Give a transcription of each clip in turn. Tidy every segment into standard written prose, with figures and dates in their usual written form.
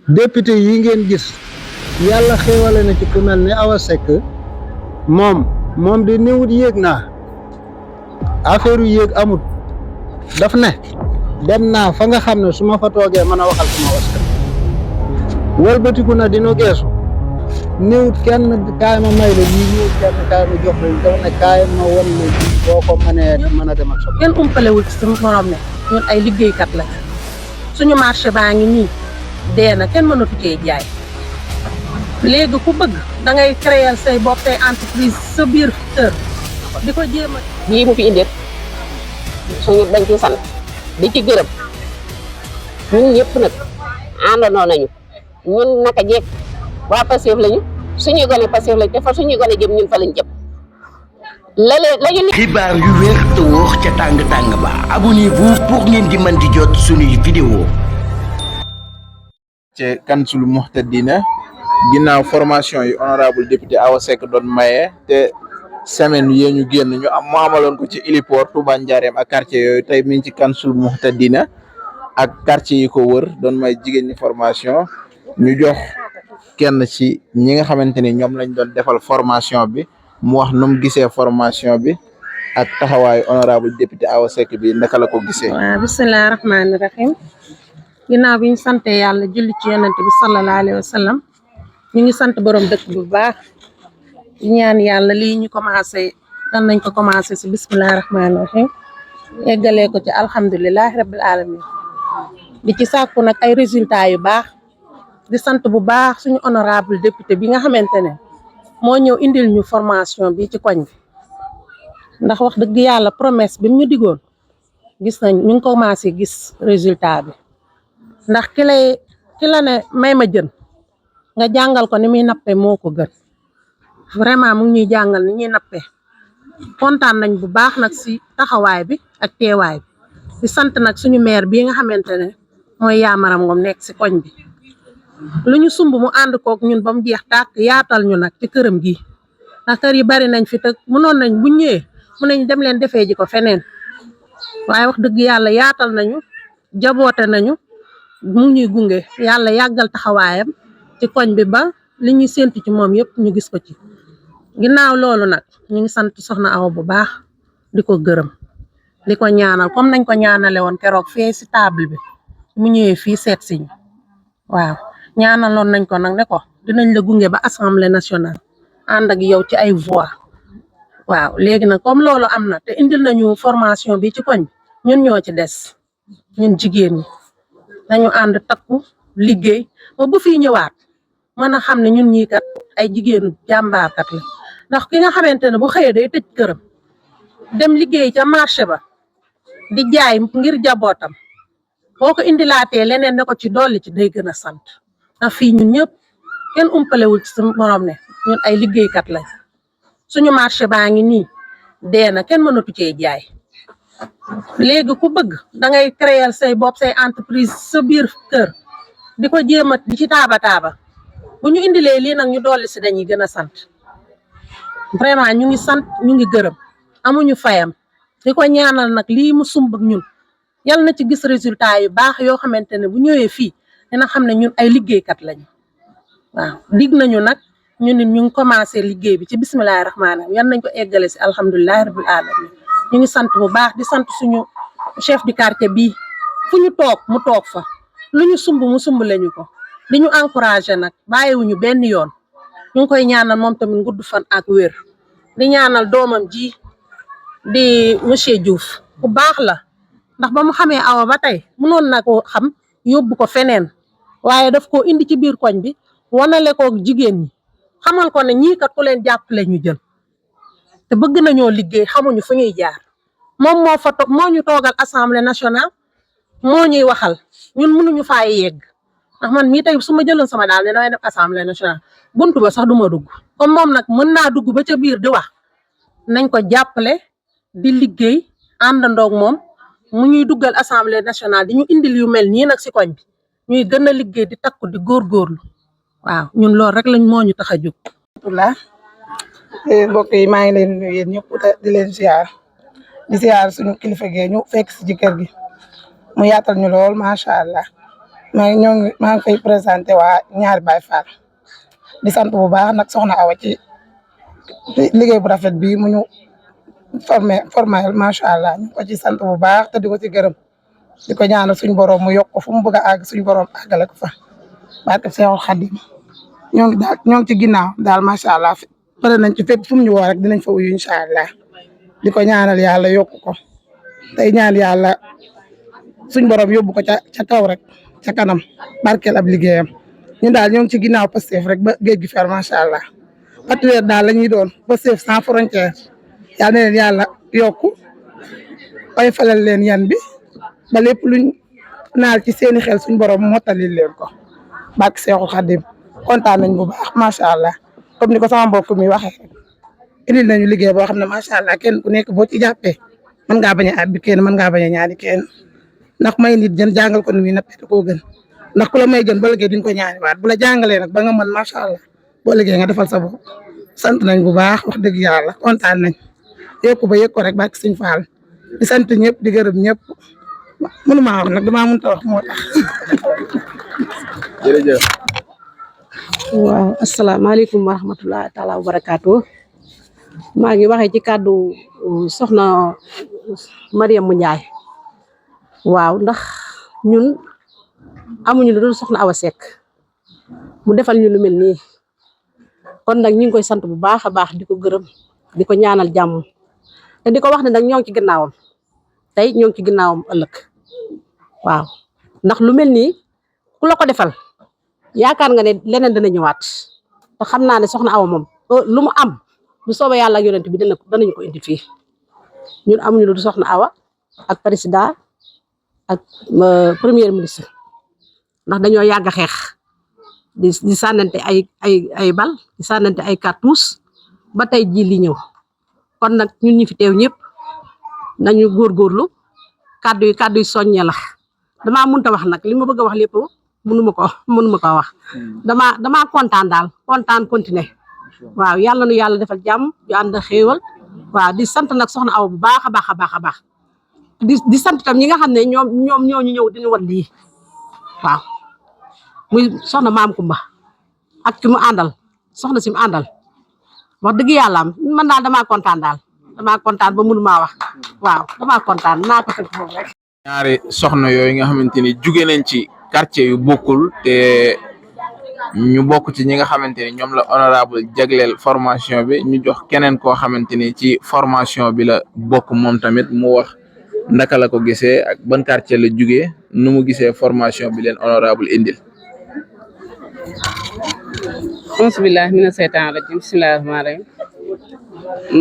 député yi ngeen gis yàlla xéewale na ci ku mel ni Awa Seck moom di néewut yéeg naa affaire yu yéeg amut daf ne dem naa fa nga xam ne su ma fa toogee mën a waxal sama askan wëlbatiku na dina geesu néewut kenn kaay ma may la lii néewut kenn kaay ma jox la dafa ne kaay ma won la lii boo ko mënee mën a dem ak sa kenn umpalewul ci suñu morom ne ñun ay liggéeykat la suñu marché baa ngi nii dee na kenn mënatu cee jaay léegi ku bëgg da ngay créer say bopp say entreprise sa biir kër di ko jéem a lii mu fi indi suñu dañ ci sant di ci gërëm ñun ñëpp nag àndandoo nañu ñun naka jekk waa Pastef lañu suñuy gone Pastef lañu te fa suñuy gone jëm ñun fa lañ jëm lañu xibaar yu wér te wóor ca tàng ba abonnez-vous pour ngeen di mën di jot suñuy vidéo ci Kanzul Muhtadina ginnaaw formation yi honorable député Awa Seck doon maye te semaine yee ñu génn ñu am mu amaloon ko ci héliport Touba Ndiarème ak quartier yooyu tey mi ngi ci Kanzul Muhtadina ak quartier yi ko wër doon may jigéen ñi formation ñu jox kenn ci ñi nga xamante ni ñoom lañ doon defal formation bi mu wax nu mu gisee formation bi ak taxawaayu honorable député Awa Seck bi naka la ko gisee. waaw bisimilah rahmaani rahim ginnaaw bi ñu sante yàlla julli ci yonent bi sallallahu alayhi wa sallam ñu ngi sant borom dëkk bu baax di ñaan yàlla lii ñu commencé dan nañ ko commencé si bisimilah rahmaani rahim eggalee ko ci alhamdulilahi rabbil alamin di ci sàkku nag ay résultats yu baax di sant bu baax suñu honorable député bi nga xamante ne moo ñëw indil ñu formation bi ci koñ bi ndax wax dëgg yàlla promesse bi mu ñu digoon gis nañ ñu ngi commencé gis résultat bi ndax ki la ne may ma jën nga jàngal ko ni muy nappe moo ko gën vraiment mu ngi ñuy jàngal ni ñuy nappe kontaan nañ bu baax nag si taxawaay bi ak teewaay bi di sant nag suñu maire bii nga xamante ne mooy Yaamaram Ngom nekk si koñ bi lu ñu sumb mu ànd kook ñun ba mu jeex tàkk yaatal ñu nag ci këram gi ndax kër yi bari nañ fi te mënoon nañ bu ñëwee mun nañ dem leen defee ji ko feneen waaye wax dëgg yàlla yaatal nañu jaboote nañu mu ñuy gunge yàlla yàggal taxawaayam ci koñ bi ba li ñuy séntu ci moom yëpp ñu gis ko ci ginnaaw loolu nag ñu ngi sant soxna Awa bu baax di ko gërëm di ko ñaanal comme nañ ko ñaanale woon keroog fee si table bi mu ñëwee fii seet si ñu waaw ñaanaloon nañ ko nag ne ko dinañ la gunge ba assemblée nationale ànd ak yow ci ay voix waaw léegi nag comme loolu am na te indil nañu formation bi ci koñ ñun ñoo ci des ñun jigéen ñi nañu ànd takku liggéey ba bu fii ñëwaat mën a xam ne ñun ñii kat ay jigéenu jàmbaarkat la ndax ki nga xamante ne bu xëyee day tëj këram dem liggéey ca marché ba di jaay ngir jabootam boo ko indilaatee leneen ne ko ci dolli ci day gën a sant ndax fii ñun ñëpp kenn umpalewul ci suñu morom ne ñun ay liggéeykat lañ suñu marché baa ngi nii dee na kenn mënatu cee jaay léegi ku bëgg da ngay créer say bopp say entreprise sa biir kër di ko jéem a di ci taaba bu ñu indilee lii nag ñu dolli si dañuy gën a sant vraiment ñu ngi sant ñu ngi gërëm amuñu fayam di ko ñaanal nag lii mu sumb ak ñun yal na ci gis résultat yu baax yoo xamante ne bu ñëwee fii dina xam ne ñun ay liggéeykat lañu waaw dig nañu nag ñu nit ñu ngi commencé liggéey bi ci bisimilahi rahmaani rahim yan nañ ko eggale si alhamdulilahi rabbil alamin ñu ngi sant bu baax di sant suñu chef du quartier bii fu ñu toog mu toog fa lu ñu sumb mu sumb lañu ko di ñu encouragé nag bàyyiwuñu benn yoon ñu ngi koy ñaanal moom tamit gudd fan ak wér di ñaanal doomam ji di monsieur Diouf ku baax la ndax ba mu xamee Awa ba tey mënoon na ko xam yóbbu ko feneen waaye daf ko indi ci biir koñ bi wanale ko jigéen ñi xamal ko ne ñii kat ku leen jàppale ñu jël te bëgg nañoo liggéey xamuñu fu ñuy jaar moom moo ñu toogal assemblée nationale moo ñuy waxal ñun mënuñu faa yegg ndax man mii tey su ma jëloon sama daal ne damay def assemblée nationale buntu ba sax du ma dugg comme moom nag mën naa dugg ba ca biir di wax nañ ko jàppale di liggéey àndandoog moom mu ñuy duggal assemblée nationale di ñu indil yu mel nii nag si koñ bi ñuy gën a liggéey di takku di góorgóorlu waaw ñun loolu rek lañ moo ñu tax a jóg. alhamdulilah mbokk yi maa ngi leen nuyu yéen ñëpp di leen ziar di ziar suñu kilifa gee ñu fekk si ci kër gi mu yaatal ñu lool macha allah maa ngi koy présenté waa ñaari Baye Fall di sant bu baax nag soxna Awa ci liggéey bu rafet bi mu ñu formé macha allah ñu ko ci sant bu baax te di ko ci gërëm di ko ñaanal suñu borom mu yokk fu mu bëgg a àgg suñu borom àggale ko fa barke Seexul Xadim ñoo ngi ci ginnaaw daal macha allah pare nañ ci fépp fu mu ñu woo rek dinañ fa wuyu incha allah di ko ñaanal yàlla yokk ko tey ñaan yàlla suñu borom yóbbu ko ca kaw rek ca kanam barkeel ab liggéeyam ñun daal ñoo ngi ci ginnaaw Pastef rek ba géej gi fer macha allah patriote daal la ñuy doon Pastef sans frontière yal na leen yàlla yokku ay falal leen yan bi ba lépp luñ naal ci seeni xel suñu borom mottali leen ko barke Seexul Xadim kontaan nañ bu baax macha allah comme ni ko sama mbokk mi waxee rek indil nañu liggéey boo xam ne macha allah kenn ku nekk boo ci jàppee mën ngaa bañ a àbbi kenn mën ngaa bañ a ñaani kenn ndax may nit jën jàngal ko ni muy nappee koo gën ndax ku la may gën ba liggéey di nga ko ñaani waat bu la jàngalee nag ba nga mën macha allah boo liggéey nga defal sa bopp sant nañ bu baax wax dëgg yàlla kontaan nañ yokku ba yëg ko rek barke Sëñ Fall di sant ñëpp di gërëm ñëpp mënuma wax nag damaa mënut a wax moo tax. jërëjëf. waaw asalaamaaleykum wa rahmatulah taala wa barakaatu maa ngi waxee ci kàddu soxna Mariama Ndiaye waaw ndax ñun amuñu lu dul soxna Awa Seck mu defal ñu lu mel nii kon nag ñu ngi koy sant bu baax a baax di ko gërëm di ko ñaanal jàmm te di ko wax ne nag ñoo ngi ci ginnaawam tey ñoo ngi ci ginnaawam ëllëg waaw ndax lu mel nii ku la ko defal yaakaar nga ne leneen dana ñëwaat te xam naa ne soxna Awa moom lu mu am bu soobee yàlla ak yonent bi danañu ko indi fii ñun amuñu lu du soxna Awa ak président ak premier ministre ndax dañoo yàgg a xeex di sànnante ay bal di sànnante ay cartouche ba tey jii li ñëw kon nag ñun ñi fi teew ñëpp nañu góorgóorlu kàddu yi soññe la damaa mënta wax nag li ma bëgg a wax lépp mënuma ko wax damaa kontaan daal kontaan continuer waaw yàlla nu yàlla defal jàmm yu ànd xéewal waaw di sant nag soxna Awa bu baax a baax a baax a baax di sant tam ñi nga xam ne ñoom ñoo ñu ñëw diñu wan lii waaw muy soxna maam Kumba ak ki mu àndal soxna si mu àndal wax dëgg yàlla man daal damaa kontaan ba mënumaa wax waaw damaa kontaan naa ko tënk foofu rek. ñaari soxna yooyu nga xamante ni jugee nañ ci quartier yu bokkul te ñu bokk ci ñi nga xamante ni ñoom la honorable jagleel formation bi ñu jox keneen koo xamante ni ci formation bi la bokk moom tamit mu wax naka la ko gisee ak ban quartier la jugee nu mu gisee formation bi leen honorable indil. bismillahi mina seytaan rajim bismillahi rahmaani rahim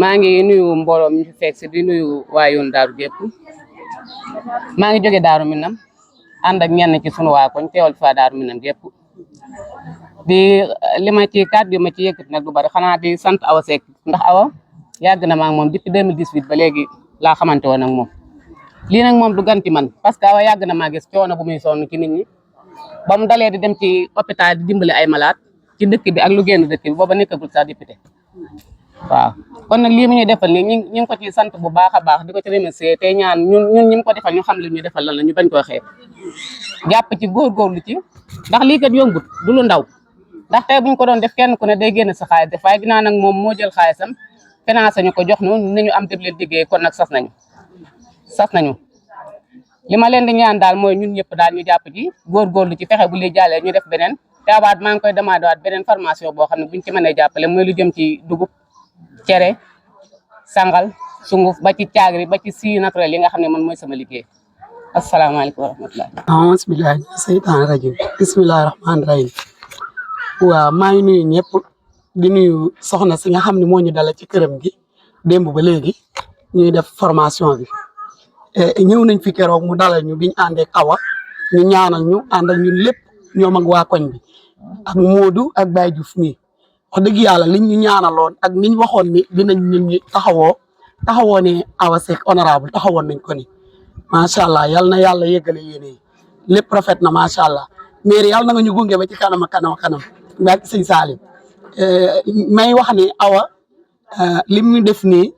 maa ngi nuyu mbooloo mi fi fekk si di nuyu waa yoon daaru gépp maa ngi jóge daaru minam ànd ak ñenn ci sunu waa koñ teewal fa daaru minam gépp di li ma ci kàddu yu ma ci yëkkati nag du bari xanaa di sant Awa Seck ndax Awa yàgg na ma ak moom depuis 2018 ba léegi laa xamante woon ak moom lii nag moom du ganti man parce que Awa yàgg na maa gis coono bu muy sonn ci nit ñi ba mu dalee di dem ci hôpital di dimbali ay malade ci dëkk bi ak lu génn dëkk bi booba nekkagul sax député waaw kon nag lii mu ñuy defal nii ñu ngi ko ci sant bu baax a baax di ko ci remercier tey ñaan ñun ñi mu ko defal ñu xam li ñu defal lan la ñu bañ koo xeeb jàpp ci góorgóorlu ci ndax lii kat yombut du lu ndaw ndax tey buñ ko doon def kenn ku ne day génn sa xaalis def waaye ginnaaw nag moom moo jël xaalisam financé ñu ko jox ñu ni ñu am def leen liggéey kon nag sas nañu li ma leen di ñaan daal mooy ñun ñëpp daal ñu jàpp ci góorgóorlu ci fexe bu li jàllee ñu def beneen te abaat maa ngi koy demandé waat beneen formation boo xam ne buñ ci mënee jàppale mooy lu jëm ci dugub cere sangal sunguf ba ci caagri ba ci si naturel yi nga xam ne man mooy sama liggéey asalaamaaleykum wa rahmatulah. bismillahi seytaan rajim bismillahi rahmaani rahim waaw maa ngi nuyu ñëpp di nuyu soxna si nga xam ne moo ñu dala ci këram gi démb ba léegi ñuy def formation bi ñëw nañ fi keroog mu dalal ñu biñ àndee Awa ñu ñaanal ñu ànd ak ñun lépp ñoom ak waa koñ bi ak Modou ak Baye Diouf mii wax dëgg yàlla liñ ñu ñaanaloon ak niñ waxoon ni dinañ ñun ñi taxawoo ne Awa Seck honorable taxawoon nañ ko ni macha allah yal na yàlla yeggale yéene yi lépp rafet na macha allah mais yàlla na nga ñu gunge ba ci kanam ak sëñ Salim may wax ni Awa lim ñu def nii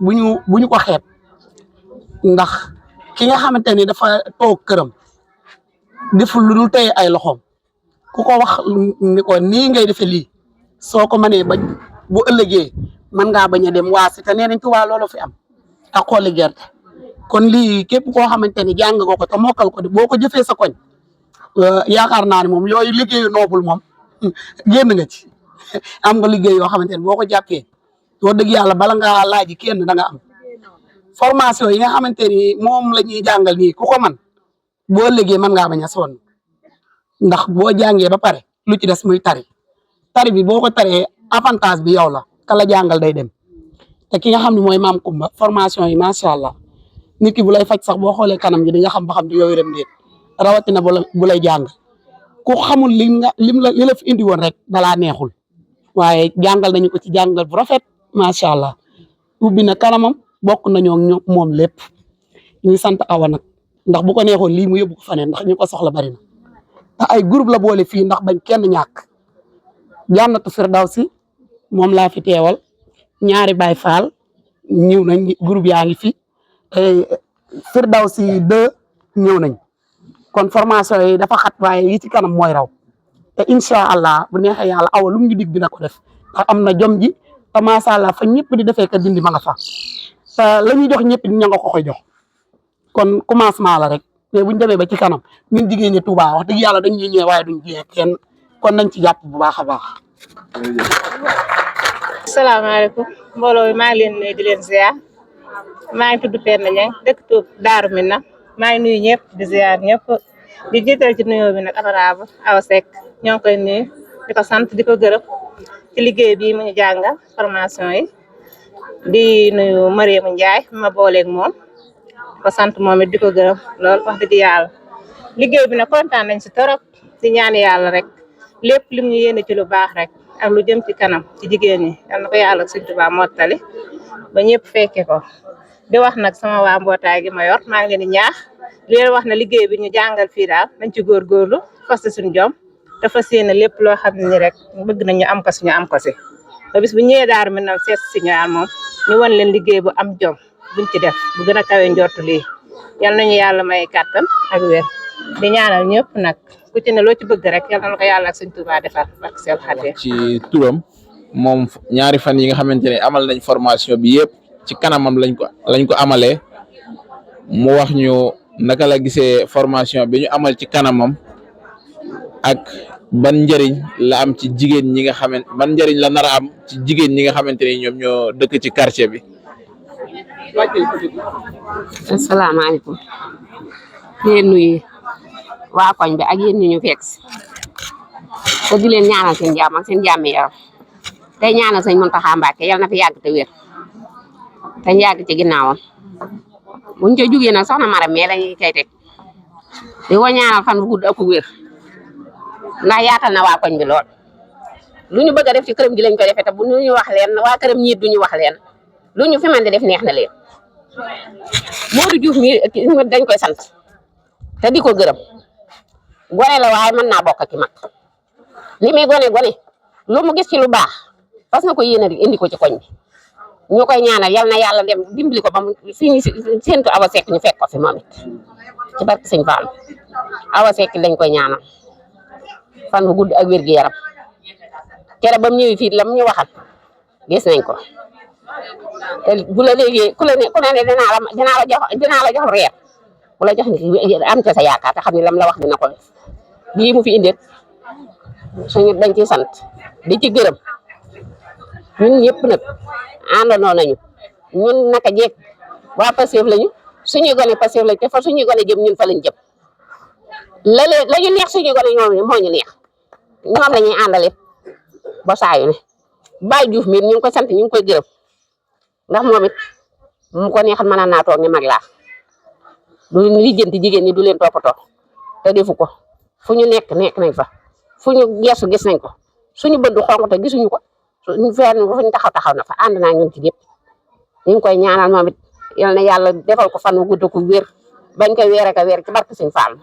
bu ñu ko xeeb ndax ki nga xamante ni dafa toog këram deful lu dul tey ay loxoom ku ko wax ni ko nii ngay defee lii soo ko mënee ba bu ëllëgee mën ngaa bañ a dem waasi te nee nañ Tuubaa loolu fi am ak xooli gerte kon lii képp koo xamante ni jàng nga ko te mokkal ko boo ko jëfee sa koñ yaakaar naa ne moom yooyu liggéeyu noobul moom génn nga ci am nga liggéey yoo xamante ni boo ko jàppee wax dëgg yàlla bala ngaa laaji kenn da nga am formation yi nga xamante ni moom la ñuy jàngal nii ku ko man boo ëllëgee mën ngaa bañ a sonn ndax boo jàngee ba pare lu ci des muy tari bi boo ko taree avantage bi yow la kala jàngal day dem te ki nga xam ne mooy maam Kumba formation yi macha allah nit ki bu lay faj sax boo xoolee kanam gi di nga xam ba xam di yooyu dem déet rawatina bu lay jàng ku xamul li la fi indi woon rek dalaa neexul waaye jàngal nañu ko ci jàngal bu rafet macha allah ubbi na kanamam bokk nañoo ak moom lépp ñuy sant Awa nag ndax bu ko neexoon lii mu yóbbu ko faneen ndax ñu ko soxla bari na te ay groupe la boole fii ndax bañ kenn ñàkk Jannatu Firdawsi moom laa fi teewal ñaari Baay Faal ñëw nañ groupe yaa ngi fi Firdawsi 2 ñëw nañ kon formation yi dafa xat waaye yi ci kanam mooy raw te incha allah bu neexee yàlla Awa lu mu ñu dig dina ko def ndax am na jom ji te macha allah fa ñëpp di defee ka dindi ma nga fa te la ñuy jox ñëpp ña nga ko koy jox kon commencement la rek mais buñ demee ba ci kanam ñun jigéen ñi Touba wax dëgg yàlla dañ ñuy ñëwee waaye duñ jiyee kenn kon nañ ci jàpp bu baax a baax. asalaamaaleykum mbooloo mi maa ngi leen nuyu di leen ziar maa ngi tudd Penda Niang dëkk Tuub Daaru Minam maa ngi nuyu ñëpp di ziar ñëpp di jiital ci nuyoo bi nag honorable Awa Seck ñoo ngi koy nuyu di ko sant di ko gërëm ci liggéey bii mu ñu jàngal formation yi di nuyu Mariama Ndiaye ma booleeg moom ko sant moom it di ko gërëm lool wax dëgg yàlla liggéey bi nag kontaan nañ si torop di ñaan yàlla rek lépp lim ñu yéene ci lu baax rek ak lu jëm ci kanam ci jigéen ñi yal na ko yàlla ak Sëñ Tuubaa mottali ba ñëpp fekke ko di wax nag sama waa mbootaay gi ma yor maa ngi leen di ñaax di leen wax na liggéey bi ñu jàngal fii daal nañ ci góorgóorlu fas suñu jom te fas yéene lépp loo xam ne ni rek bëgg nañ ñu am ko si ñu am ko si ba bis bu ñëwee Daaru Minam seet si ñu moom ñu wan leen liggéey bu am jom buñ ci def bu gën a kawe njortu lii yal nañu yàlla may kàttan ak wér di ñaanal ñëpp nag ku ci ne loo ci bëgg rek yal na ko yàlla ak Sëñ Tuubaa defal ak seen xarit ci turam moom ñaari fan yi nga xamante ne amal nañ formation bi yëpp ci kanamam lañ ko amalee mu wax ñu naka la gisee formation bi ñu amal ci kanamam ak ban njëriñ la am ci jigéen ñi nga xamante ban njëriñ la nar a am ci jigéen ñi nga xamante ni ñoom ñoo dëkk ci quartier bi. asalaamaaleykum leen nuyu waa koñ bi ak yéen ñu ñu fekk si te di leen ñaanal seen jàmm ak seen jàmmi yaram tey ñaanal sëñ Muntaxa Mbàkke yal na fi yàgg te wér te yàgg ci ginnaawam buñ ca jógee nag soxna Maram mais lañuy cay teg di ko ñaanal fan bu gudd ak wér ndax yaatal na waa koñ bi lool lu ñu bëgg a def ci këram gi lañ koy defee te bu ñu wax leen waa këram ñiit duñu wax leen lu ñu fi man di def neex na leen Modou Diouf mi dañ koy sant te di ko gërëm gone la waaye mën naa bokk ak mag li muy gone lu mu gis ci lu baax parce que ko yéene indi ko ci koñ bi ñu koy ñaanal yal na yàlla dem dimbali ko ba mu fi ñu séentu Awa Seck ñu fekk ko fi moom it ci barke Sëñ Fall Awa Seck lañ koy ñaanal fan bu gudd ak wér gi yaram kere ba mu ñëwee fii lam ñu waxal gis nañ ko te bu la léegi ku ne dinaa la jox reer bu la jox ni am ca sa yaakaar te xam ne lam la wax dina ko lii mu fi indee suñu dañ ciy sant di ci gërëm ñun ñëpp nag àndandoo nañu ñun naka jeeg waa Pastef lañu suñuy gone Pastef lañu te fa suñuy gone jëm ñun fa lañ jëm la ñu neex suñuy gone ñoom moo ñu neex ñoom la ñuy àndale ba saa yu ne Baye Diouf mi ñu ngi koy sant ñu ngi koy gërëm ndax moom it mu ko neexal mën naa toog ni mag laa du lijjanti jigéen ñi du leen toppatoo te defu ko fu ñu nekk nañ fa fu ñu geesu gis nañ ko suñu bët du xonq te gisuñu ko ñu fu ñu taxaw na fa ànd naa ñun ci lépp ñu ngi koy ñaanal moom it yal na yàlla defal ko fan wu gudd ko wér bañ koy weer ak a weer ci barke Sëñ Fall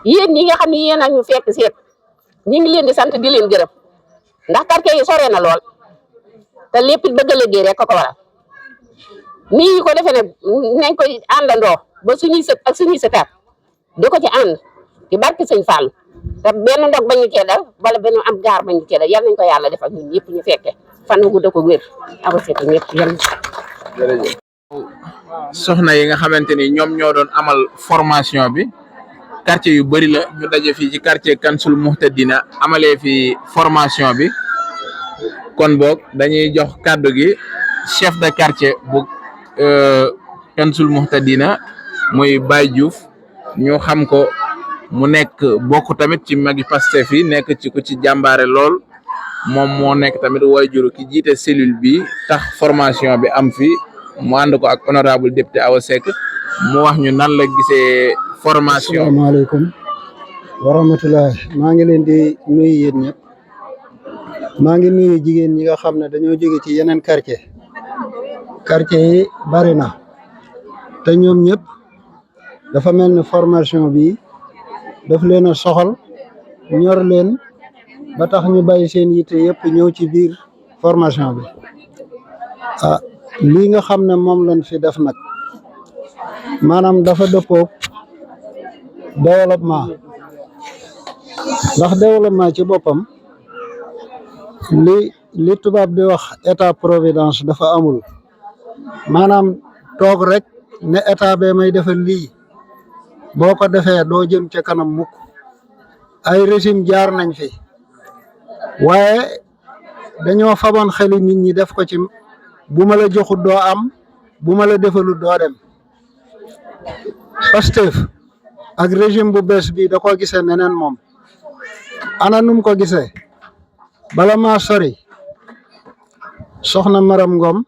yéen ñi nga xam ne yéen a ñu fekk seet ñu ngi leen di sant di leen gërëm ndax quartier yi sore na lool te lépp bëgg a liggéey rek ko waral nii ko defee ne nañ koy àndandoo ba suñuy sët ak suñuy sëtaat di ko ci ànd ci barke sëñ Fall te benn ndog bañu cee dal wala benn am gaar bañu cee dal yal nañ ko yàlla defal ñun ñëpp ñu fekke fan wu gudd ko wér Awa Seck ñëpp yal jërëjëf soxna yi nga xamante ni ñoom ñoo doon amal formation bi quartier yu bari la ñu daje fii ci quartier Kansul Muhtadina amalee fi formation bi kon boog dañuy jox kàddu gi chef de quartier bu Kansul Muhtadina muy Baye Diouf ñu xam ko mu nekk bokk tamit ci magi Pastef yi nekk ci ku ci jàmbaare lool moom moo nekk tamit waajuru ki jiite cellule bi tax formation bi am fi mu ànd ko ak honorable député Awa Seck mu wax ñu nan la gisee formation. asalaamaaleykum wa rahmatulah maa ngi leen di nuyu yéen ñëpp maa ngi nuyu jigéen ñi nga xam ne dañoo jóge ci yeneen quartier yi bari na te ñoom ñëpp dafa mel ni formation bi daf leen a soxal ñor leen ba tax ñu bàyyi seen yitte yëpp ñëw ci biir formation bi lii nga xam ne moom lañ fi def nag maanaam dafa dëppoog développement ndax développement ci boppam li tubaab di wax état providence dafa amul maanaam toog rek ne état bee may defal lii boo ko defee doo jëm ca kanam mukk ay régime jaar nañ fi waaye dañoo faboon xeli nit ñi def ko ci bu ma la joxut doo am bu ma la defalut doo dem Pastef ak régime bu bees bi da koo gisee neneen moom ana num ko gisee bala maa sori soxna Maram Ngom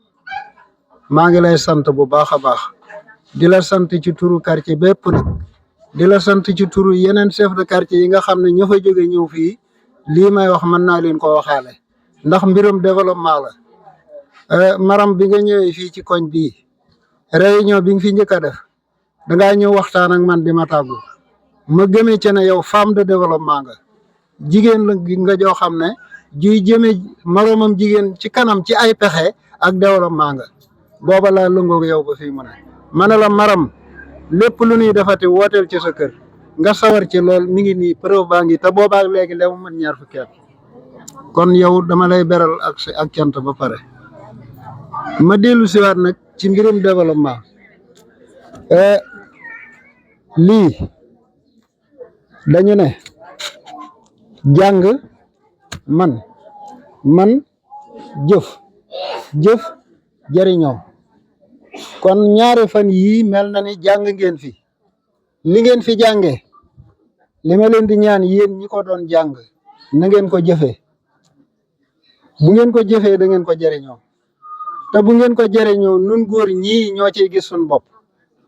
maa ngi lay sant bu baax a baax di la sant ci turu quartier bépp nag di la sant ci turu yeneen chef de quartier yi nga xam ne ña fa jóge ñëw fii lii may wax mën naa leen ko waxaale ndax mbirum développement la Maram bi nga ñëwee fii ci koñ bii réunion bi nga fi njëkk a def dangaa ñëw waxtaan ak man di ma tàggu ma gëmee ci ne yow femme de développement nga jigéen la nga joo xam ne juy jëme moroomam jigéen ci kanam ci ay pexe ak développement nga booba laa lëngoog yow ba fii mu ne ma ne la Maram lépp lu ñuy defati wooteel ci sa kër nga sawar ci lool mi ngi nii preuve baa ngi te boobaak léegi leemu mën ñaar fukki at kon yow dama lay beral ak cant ba pare ma dellu siwaat nag ci mbirum développement lii dañu ne jàng man jëf jëriñoo kon ñaari fan yii mel na ni jàng ngeen fi li ngeen fi jàngee li ma leen di ñaan yéen ñi ko doon jàng na ngeen ko jëfee bu ngeen ko jëfee da ngeen ko jëriñoo te bu ngeen ko jëriñoo nun góor ñii ñoo ciy gis suñu bopp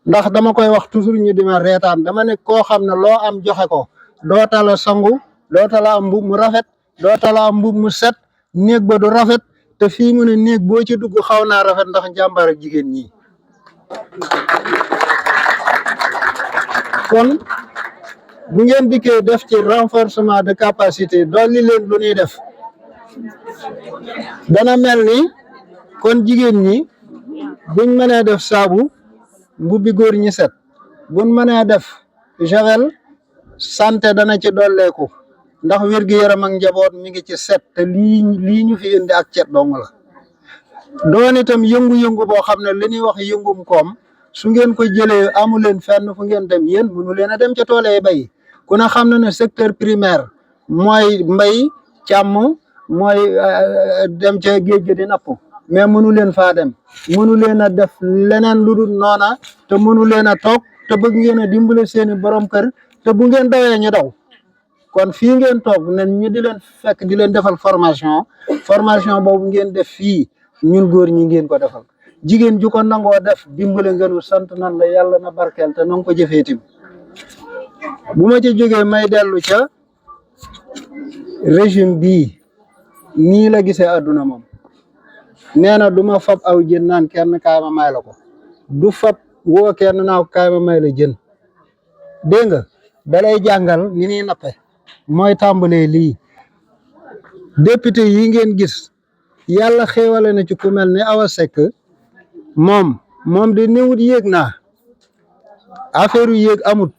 ndax dama koy wax toujours ñu di ma reetaan dama ne koo xam ne loo am joxe ko doo tala sangu doo tala am mbub mu rafet doo tala am mbub mu set néeg ba du rafet te fii mu ne néeg boo ci dugg xaw naa rafet ndax jàmbaar ak jigéen ñi kon bu ngeen dikkee def ci renforcement de capacité dolli leen lu ñuy def dana mel ni kon jigéen ñi buñ mënee def saabu mbubbi góor ñi set buñ mënee def javel santé dana ci dolleeku ndax wér-gu-yaram ak njaboot mi ngi ci set te lii ñu fi indi ak cet dong la doon itam yëngu-yëngu boo xam ne li ñuy wax yëngum koom su ngeen ko jëlee amu leen fenn fu ngeen dem yéen mënu leen a dem ca tool yi bay ku ne xam na ne secteur primaire mooy mbay càmm mooy dem ca géej gi di napp mais mënu leen faa dem mënu leen a def leneen lu dul noona te mënu leen a toog te bëgg ngeen a dimbale seeni borom kër te bu ngeen dawee ñu daw kon fii ngeen toog ne ñu di leen fekk di leen defal formation boobu ngeen def fii ñun góor ñi ngeen ko defal jigéen ju ko nangoo def dimbale ngeen sant nan la yàlla na barkeel te nanga ko jëfee tim bu ma ci jógee may dellu ca régime bii nii la gisee àdduna moom nee na du ma fab aw jën naan kenn kaay ma may la ko du fab woo kenn naa ko kaay ma may la jën dégg nga dalay jàngal ni ñuy nappe mooy tàmbalee lii député yi ngeen gis yàlla xéewale na ci ku mel ni Awa Seck moom di néewut yéeg naa affaire yu yéeg amut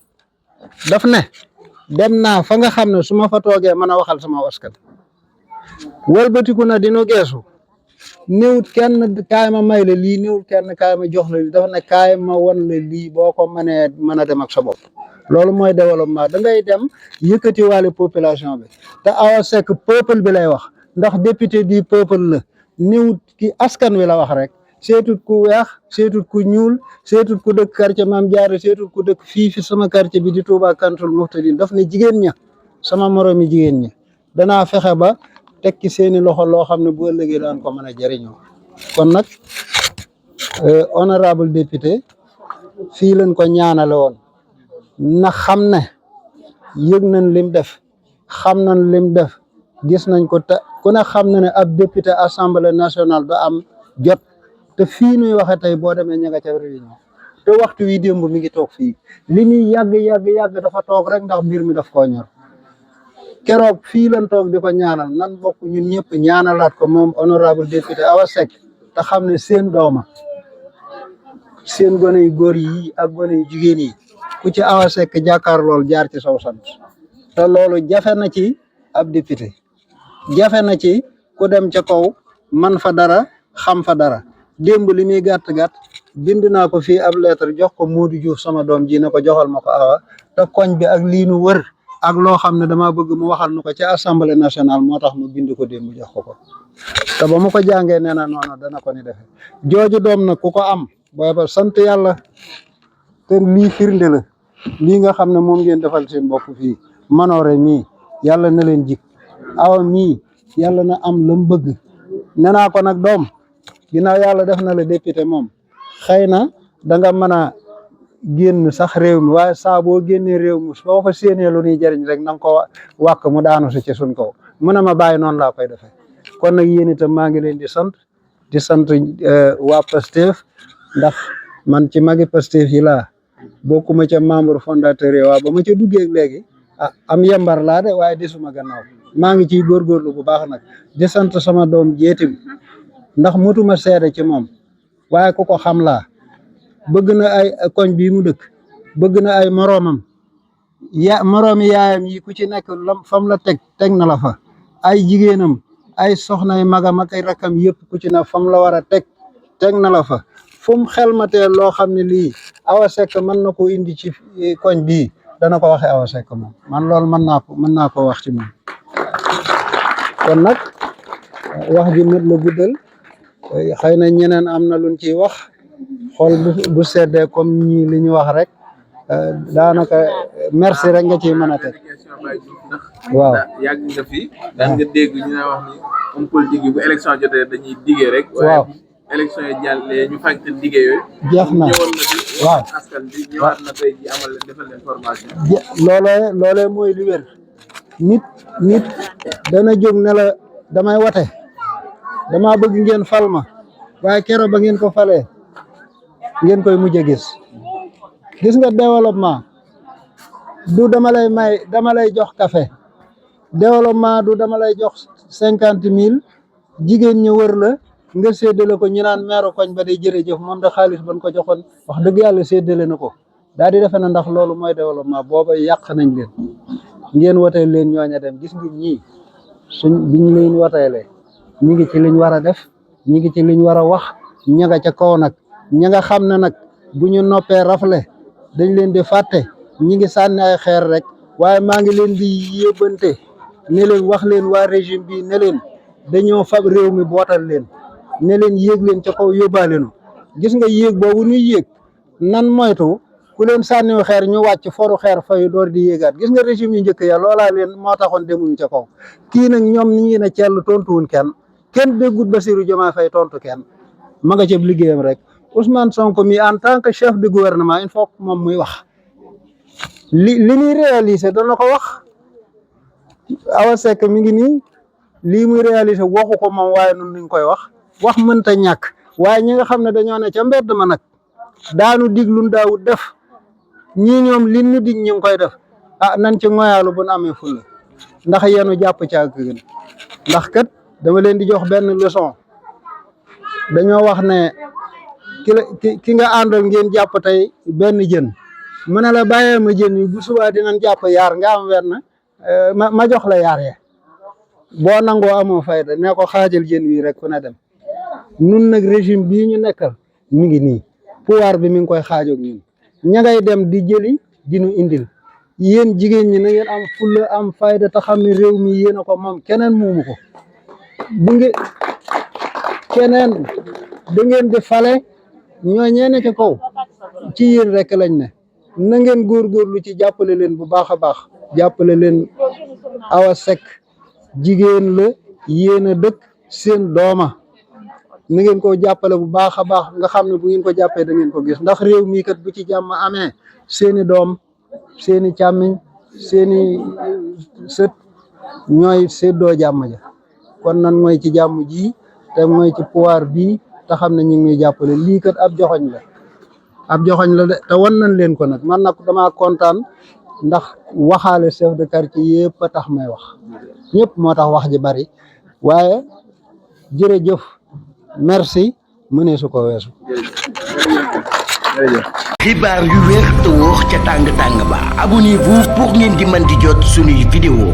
daf ne dem naa fa nga xam ne su ma fa toogee mën a waxal sama askan wëlbatiku na dinu geesu néewut kenn kaay ma may la lii néewut kenn kaay ma jox la lii dafa ne kaay ma won la lii boo ko mënee mën a dem ak sa bopp loolu mooy développement da ngay dem yëkkati wàllu population bi te Awa Seck peuple bi lay wax ndax député du peuple la néewut ki askan wi la wax rek seetut ku weex seetut ku ñuul seetut ku dëkk quartier Maam Jaara seetut ku dëkk fii fi sama quartier bi di Touba Kantul Muhtadin daf ne jigéen ña sama moroomi jigéen ñi danaa fexe ba tekki seeni loxo loo xam ne bu ëllëgee daan ko mën a jëriñoo kon nag honorable député fii lañ ko ñaanale woon na xam ne yëg nañ lim def xam nañ lim def gis nañ ko te ku ne xam na ne ab député assemblée nationale du am jot te fii nuy waxe tey boo demee ña nga ca réunion te waxtu wi démb mi ngi toog fii li muy yàgg dafa toog rek ndax mbir mi daf koo ñor keroog fii lañ toog di ko ñaanal nan bokk ñun ñëpp ñaanalaat ko moom honorable député Awa Seck te xam ne seen dooma seen gone yu góor yi ak gone yu jigéen yi ku ci Awa Seck jàkkaar lool jaar ci saw sant te loolu jafe na ci ab député jafe na ci ku dem ca kaw man fa dara xam fa dara démb li muy gàtt bind naa ko fii ab lettre jox ko Modou Diouf sama doom ji ne ko joxal ma ko Awa te koñ bi ak lii nu wër ak loo xam ne dama bëgg mu waxal nu ko ci assemblée nationale moo tax mu bind ko démb jox ko te ba ma ko jàngee nee na noonu dana ko ni defee jooju doom nag ku ko am booy ba sant yàlla te lii firnde la lii nga xam ne moom ngeen defal seen bopp fii Manoore mii yàlla na leen jik Awa mii yàlla na am lam bëgg nee naa ko nag doom ginnaaw yàlla def na la député moom xëy na da nga mën a génn sax réew mi waaye saa boo génnee réew mi soo fa séenee lu ñuy jëriñ rek na nga ko wàkk mu daanu si ci suñ kaw mu ne ma bàyyi noonu laa koy defee kon nag yéen itam maa ngi leen di sant waa Pastef ndax man ci magi Pastef yi laa bokkuma ca membre fondateur yi waaw ba ma ca duggee léegi am yembar laa de waaye desuma gannaaw maa ngi ciy góorgóorlu bu baax nag di sant sama doom jeetim ndax mutuma seede ci moom waaye ku ko xam laa bëgg na ay koñ bii mu dëkk bëgg na ay moroomam moroomi yaayam yi ku ci nekk fam la teg na la fa ay jigéenam ay soxnay magam ak ay rakkam yëpp ku ci ne fam la war a teg na la fa fu mu xelmatee loo xam ne lii Awa Seck mën na ko indi ci koñ bii dana ko waxe Awa Seck moom man loolu mën naa ko wax ci moom kon nag wax ji nit la guddal xëy na ñeneen am na luñ ciy wax xool bu seddee comme ñii li ñu wax rek daanaka merci rek nga ciy mën a teg waaw yàgg nga fi daan nga dégg ñu ne wax ni homme politique yi bu élection jotee dañuy diggee rek waaw élection yi jàllee ñu fànk diggee yooyu jeex na ñëwoon na fi waaw askan bi ñëwaat na tey ji amal leen defal leen formation loolee mooy li wér nit dana jóg ne la damay wate dama bëgg ngeen fal ma waaye keroog ba ngeen ko falee ngeen koy mujj a gis nga développement du dama lay jox café développement du dama lay jox 50,000 jigéen ñi wër la nga séddale ko ñu naan meeru koñ ba day jërëjëf moom da xaalis ban ko joxoon wax dëgg yàlla séddale na ko daal di defe na ndax loolu mooy développement booba yàq nañ leen ngeen wateel leen ñooña dem gis nga ñii biñ leen wateelee ñi ngi ci liñ war a def ñi ngi ci liñ war a wax ña nga ca kaw nag ña nga xam ne nag bu ñu noppee rafle dañ leen di fàtte ñi ngi sànni ay xeer rek waaye maa ngi leen di yóbbante ne leen wax leen waa régime bi ne leen dañoo fab réew mi bootal leen ne leen yéeg leen ca kaw yóbbaale nu gis nga yéeg boobu ñuy yéeg nan moytu ku leen sànniw xeer ñu wàcc foru xeer fayu door di yéegaat gis nga régime yu njëkk ya loolaa leen moo taxoon demuñu ca kaw kii nag ñoom ni ngi ne cell tontuwun kenn déggut Bassirou Diomaye Faye tontu kenn ma nga ca liggéeyam rek Ousmane Sonko mi en tant que chef de gouvernement il faut que moom muy wax li muy réaliser dana ko wax Awa Seck mi ngi nii lii muy réaliser waxu ko moom waaye nun niñ koy wax mënta ñàkk waaye ñi nga xam ne dañoo ne ca mbedd ma nag daanu diglun daawut def ñii ñoom li nu dig ñu ngi koy def nan ci ngoyaalu bu nu amee fulla ndax yenu jàpp ca ak gën ndax kat dama leen di jox benn leçon dañoo wax ne ki nga àndal ngeen jàpp tey benn jën mu ne la bàyyee ma jën yi bu subaa dinañ jàpp yaar nga am wenn ma jox la yaar ya boo nangoo amoo fayda ne ko xaajal jën wi rek ku ne dem nun nag régime bii ñu nekkal mi ngi nii pouvoir bi mi ngi koy xaajoog ñun ña ngay dem di jëli dinu indil yéen jigéen ñi na ngeen am fulla am fayda te xam ne réew mi yéen a ko moom keneen moomu ko bu nge keneen da ngeen di fale ñoo ñeene ci kaw ci yéen rek lañ ne na ngeen góorgóorlu ci jàppale leen bu baax a baax jàppale leen Awa Seck jigéen la yéen a dëkk seen dooma na ngeen ko jàppale bu baax a baax nga xam ne bu ngeen ko jàppee da ngeen ko gis ndax réew mii kat bu ci jàmm amee seeni doom seeni càmmiñ seeni sët ñooy séddoo jàmm ja kon nan mooy ci jàmm ji te mooy ci pouvoir bii te xam ne ñu ngi ñuy jàppale lii kat ab joxoñ la de te wan nañ leen ko nag man nag damaa kontaan ndax waxaale chef de quartier yëpp a tax may wax ñëpp moo tax wax ji bari waaye jërëjëf merci mënee su ko weesu. xibaar yu wér te wóor ca tàng tàng ba abonnez-vous pour ngeen di mën di jot suñuy vidéo